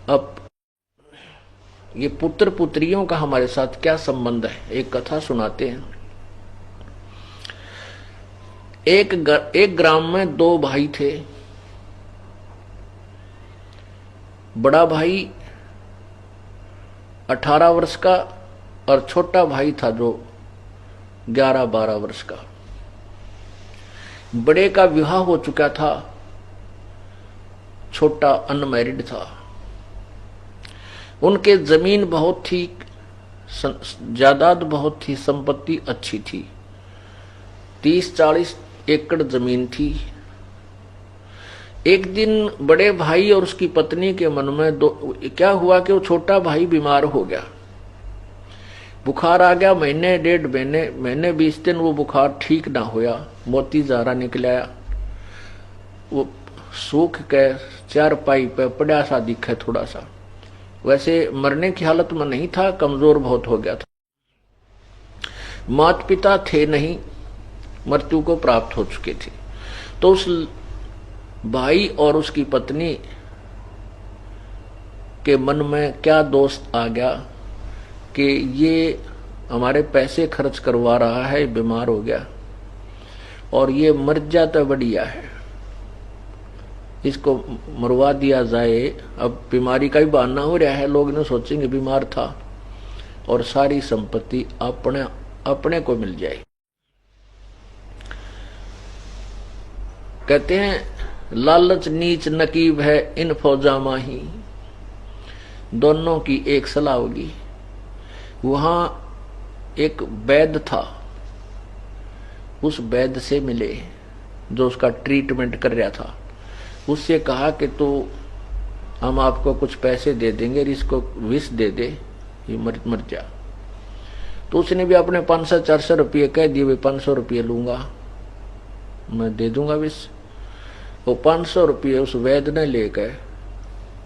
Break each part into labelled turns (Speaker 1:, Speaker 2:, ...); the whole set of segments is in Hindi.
Speaker 1: अब ये पुत्र पुत्रियों का हमारे साथ क्या संबंध है, एक कथा सुनाते हैं। एक ग्राम में दो भाई थे। बड़ा भाई 18 वर्ष का और छोटा भाई था जो 11-12 वर्ष का। बड़े का विवाह हो चुका था, छोटा अनमैरिड था। उनके जमीन बहुत थी, जायदाद बहुत थी, संपत्ति अच्छी थी, 30-40 एकड़ जमीन थी। एक दिन बड़े भाई और उसकी पत्नी के मन में क्या हुआ कि वो छोटा भाई बीमार हो गया, बुखार आ गया। महीने 1.5 महीने 20 दिन वो बुखार ठीक ना होया, मोती जारा निकल आया। वो सूख के चारपाई पे पड़ा सा दिखे, थोड़ा सा, वैसे मरने की हालत में नहीं था, कमजोर बहुत हो गया था। माता पिता थे नहीं, मृत्यु को प्राप्त हो चुके थे। तो उस भाई और उसकी पत्नी के मन में क्या दोष आ गया कि ये हमारे पैसे खर्च करवा रहा है, बीमार हो गया, और ये मर जाता बढ़िया है, इसको मरवा दिया जाए। अब बीमारी का ही बहाना हो रहा है, लोग ने सोचेंगे बीमार था, और सारी संपत्ति अपने को मिल जाए। कहते हैं लालच नीच नकीब है इन फौजा माही। दोनों की एक सलाह होगी। वहां एक वैद्य था, उस वैद्य से मिले जो उसका ट्रीटमेंट कर रहा था। उससे कहा कि तो हम आपको कुछ पैसे दे देंगे, इसको विष दे दे, ये मर जा। तो उसने भी अपने 500-400 रुपये कह दिए, 500 रुपये लूंगा, मैं दे दूंगा विष। वो 500 रुपये उस वैद्य ने लेकर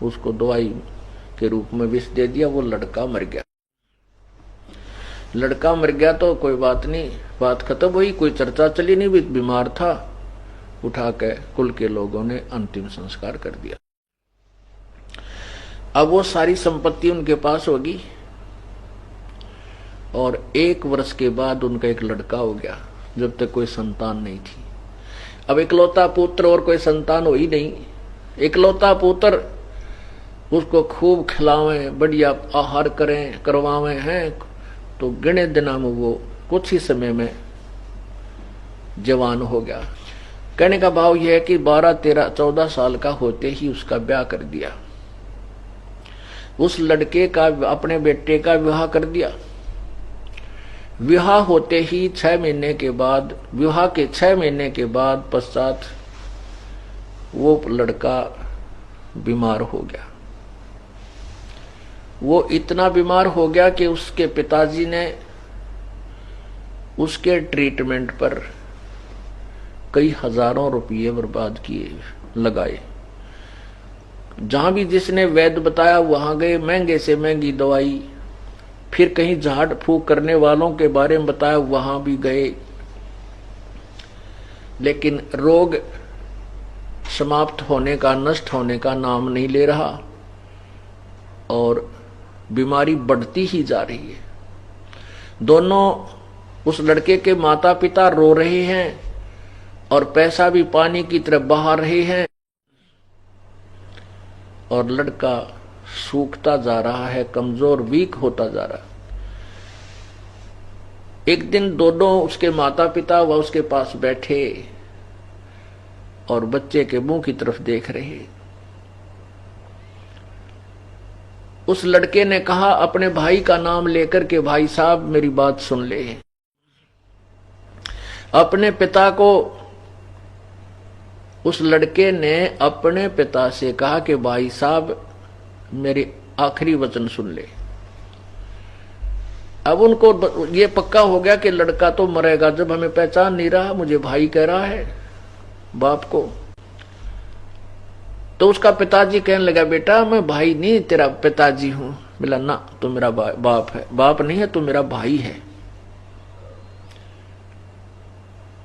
Speaker 1: उसको दवाई के रूप में विष दे दिया। वो लड़का मर गया। लड़का मर गया तो कोई बात नहीं, बात खत्म हुई, कोई चर्चा चली नहीं, भी बीमार था। उठा के कुल के लोगों ने अंतिम संस्कार कर दिया। अब वो सारी संपत्ति उनके पास होगी, और 1 वर्ष के बाद उनका एक लड़का हो गया, जब तक कोई संतान नहीं थी। अब इकलौता पुत्र और कोई संतान हो ही नहीं। इकलौता पुत्र, उसको खूब खिलावें, बढ़िया आहार करें, करवावें हैं, तो गिने दिनों में वो कुछ ही समय में जवान हो गया। कहने का भाव यह है कि 12, 13, 14 साल का होते ही उसका ब्याह कर दिया। उस लड़के का, अपने बेटे का विवाह कर दिया। विवाह होते ही 6 महीने के बाद, विवाह के 6 महीने के बाद पश्चात वो लड़का बीमार हो गया। वो इतना बीमार हो गया कि उसके पिताजी ने उसके ट्रीटमेंट पर कई हजारों रुपये बर्बाद किए, लगाए। जहां भी जिसने वैद्य बताया वहां गए, महंगे से महंगी दवाई। फिर कहीं झाड़ फूक करने वालों के बारे में बताया, वहां भी गए, लेकिन रोग समाप्त होने का, नष्ट होने का नाम नहीं ले रहा, और बीमारी बढ़ती ही जा रही है। दोनों, उस लड़के के माता पिता रो रहे हैं और पैसा भी पानी की तरह बहा रहे हैं, और लड़का सूखता जा रहा है, कमजोर, वीक होता जा रहा है। एक दिन दोनों, उसके माता पिता व उसके पास बैठे और बच्चे के मुंह की तरफ देख रहे। उस लड़के ने कहा अपने भाई का नाम लेकर के, भाई साहब मेरी बात सुन ले। अपने पिता को, उस लड़के ने अपने पिता से कहा कि भाई साहब मेरे आखिरी वचन सुन ले। अब उनको ये पक्का हो गया कि लड़का तो मरेगा, जब हमें पहचान नहीं रहा, मुझे भाई कह रहा है बाप को। तो उसका पिताजी कहने लगा, बेटा मैं भाई नहीं तेरा पिताजी हूं। बोला ना, तो मेरा बाप है। बाप नहीं है तो मेरा भाई है।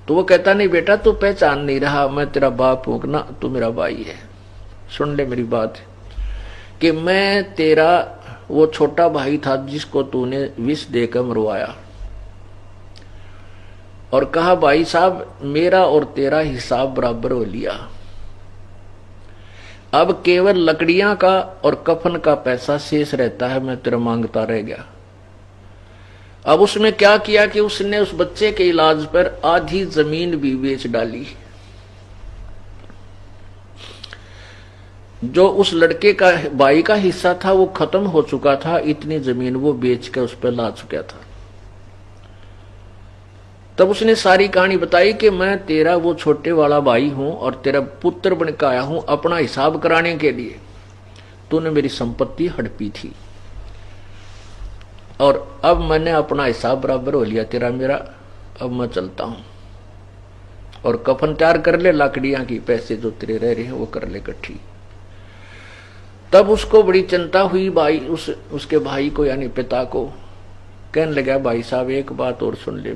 Speaker 1: तो वो कहता, नहीं बेटा तू पहचान नहीं रहा, मैं तेरा बाप हूं ना, तू मेरा भाई है, सुन ले मेरी बात। कि मैं तेरा वो छोटा भाई था जिसको तूने विष देकर मरवाया, और कहा भाई साहब मेरा और तेरा हिसाब बराबर हो लिया, अब केवल लकड़ियां का और कफन का पैसा शेष रहता है, मैं तेरा मांगता रह गया। अब उसने क्या किया कि उसने उस बच्चे के इलाज पर आधी जमीन भी बेच डाली। जो उस लड़के का भाई का हिस्सा था वो खत्म हो चुका था, इतनी जमीन वो बेच कर उस पर ला चुका था। तब उसने सारी कहानी बताई कि मैं तेरा वो छोटे वाला भाई हूं और तेरा पुत्र बनकर आया हूं अपना हिसाब कराने के लिए। तूने मेरी संपत्ति हड़पी थी और अब मैंने अपना हिसाब बराबर हो लिया तेरा मेरा, अब मैं चलता हूं और कफन तैयार कर ले, लाकड़ियां की पैसे जो तेरे रह रहे हैं वो कर ले इकट्ठी। तब उसको बड़ी चिंता हुई, भाई उसके भाई को यानी पिता को। कहने लगा भाई साहब एक बात और सुन ले,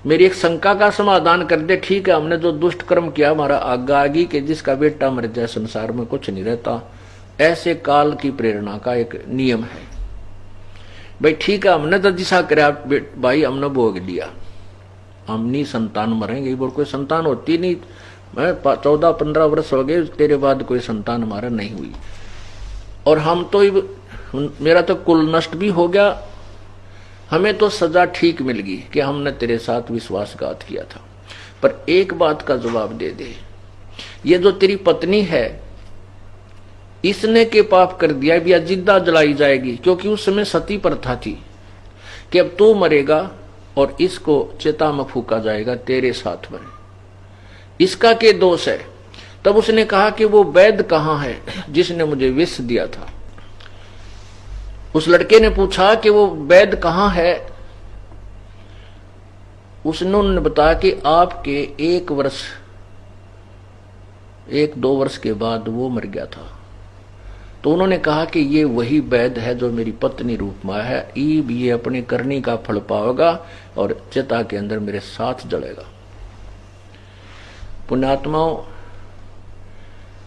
Speaker 1: मेरी एक शंका का समाधान कर दे। ठीक है हमने जो दुष्ट कर्म किया हमारा आज्ञा आगी कि जिसका बेटा मर जाए संसार में कुछ नहीं रहता, ऐसे काल की प्रेरणा का एक नियम है। भाई ठीक है हमने तो जिसा कराया भाई हमने भोग लिया, हमनी संतान मरेंगे, बोल कोई संतान होती नहीं, मैं 14-15 वर्ष हो गए तेरे बाद कोई संतान हमारा नहीं हुई, और हम तो मेरा तो कुल नष्ट भी हो गया, हमें तो सजा ठीक मिल गई कि हमने तेरे साथ विश्वासघात किया था। पर एक बात का जवाब दे दे, ये जो तेरी पत्नी है इसने के पाप कर दिया भी जिंदा जलाई जाएगी, क्योंकि उस समय सती प्रथा थी कि अब तू मरेगा और इसको चिता में फूका जाएगा तेरे साथ में, इसका के दोष है। तब उसने कहा कि वो वैद्य कहां है जिसने मुझे विष दिया था। उस लड़के ने पूछा कि वो वैद्य कहां है। उसने बताया कि आपके 1-2 वर्ष के बाद वो मर गया था। तो उन्होंने कहा कि ये वही वैद्य है जो मेरी पत्नी रूप में है, ये अपनी करनी का फल पाएगा और चिता के अंदर मेरे साथ जलेगा। पुण्यात्माओं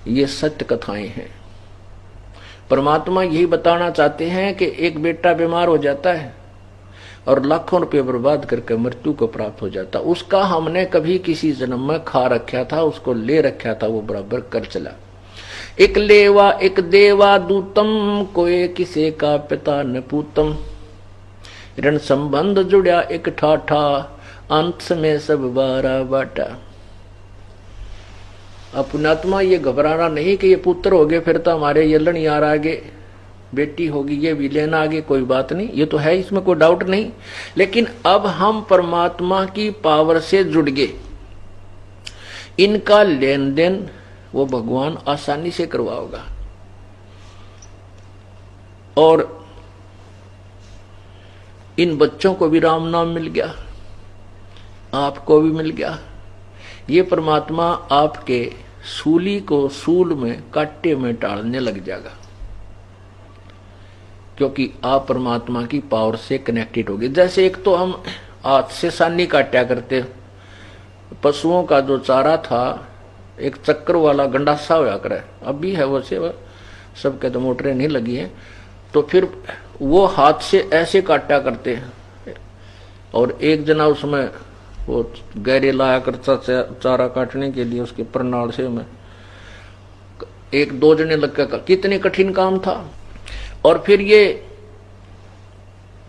Speaker 1: ये सत्य कथाएं हैं। परमात्मा यही बताना चाहते हैं कि एक बेटा बीमार हो जाता है और लाखों रुपए बर्बाद करके मृत्यु को प्राप्त हो जाता, उसका हमने कभी किसी जन्म में खा रखा था, उसको ले रखा था, वो बराबर कर चला। एक लेवा एक देवा दूतम, कोई किसे का पिता न पूतम, ऋण संबंध जुड़ा एक ठाठा, अंत में सब बारा बाटा। पुण्यात्मा ये घबराना नहीं कि ये पुत्र हो गए फिर तो हमारे ये लड़ यार आगे, बेटी होगी ये भी लेना आगे, कोई बात नहीं, ये तो है इसमें कोई डाउट नहीं। लेकिन अब हम परमात्मा की पावर से जुड़ गए, इनका लेन देन वो भगवान आसानी से करवाओगा। और इन बच्चों को भी राम नाम मिल गया, आपको भी मिल गया। ये परमात्मा आपके सूली को सूल में कांटे में टालने लग जाएगा, क्योंकि आप परमात्मा की पावर से कनेक्टेड हो गए। जैसे एक तो हम हाथ से सानी काटा करते, पशुओं का जो चारा था एक चक्कर वाला गंडासा होया करे, अब भी है वैसे, वह सबके तो मोटरें नहीं लगी हैं, तो फिर वो हाथ से ऐसे काटा करते हैं। और एक जना उसमें वो गहरे लाया करता चारा काटने के लिए, उसके प्रणाल से में 1-2 जने लग कर, कितने कठिन काम था। और फिर ये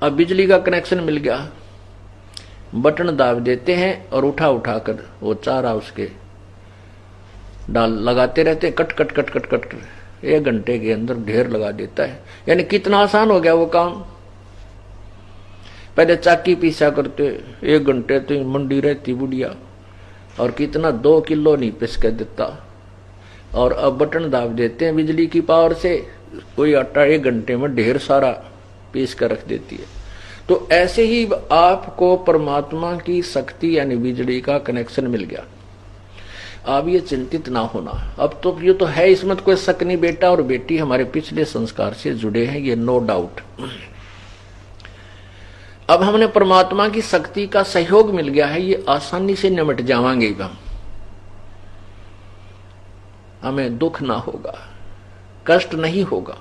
Speaker 1: अब बिजली का कनेक्शन मिल गया, बटन दाब देते हैं और उठा उठा कर वो चारा उसके डाल लगाते रहते, cut cut cut cut cut 1 घंटे के अंदर ढेर लगा देता है। यानी कितना आसान हो गया वो काम। पहले चाकी पीसा करते 1 घंटे तो मंडी रहती बुढ़िया, और कितना 2 किलो नहीं पिस के देता, और अब बटन दाब देते हैं बिजली की पावर से, कोई आटा 1 घंटे में ढेर सारा पीस कर रख देती है। तो ऐसे ही आपको परमात्मा की शक्ति यानी बिजली का कनेक्शन मिल गया। आप ये चिंतित ना होना, अब तो ये तो है, इसमें तो कोई शक नहीं, बेटा और बेटी हमारे पिछले संस्कार से जुड़े हैं, ये नो डाउट। अब हमने परमात्मा की शक्ति का सहयोग मिल गया है, ये आसानी से निमट जावांगे हम, हमें दुख ना होगा। कष्ट नहीं होगा।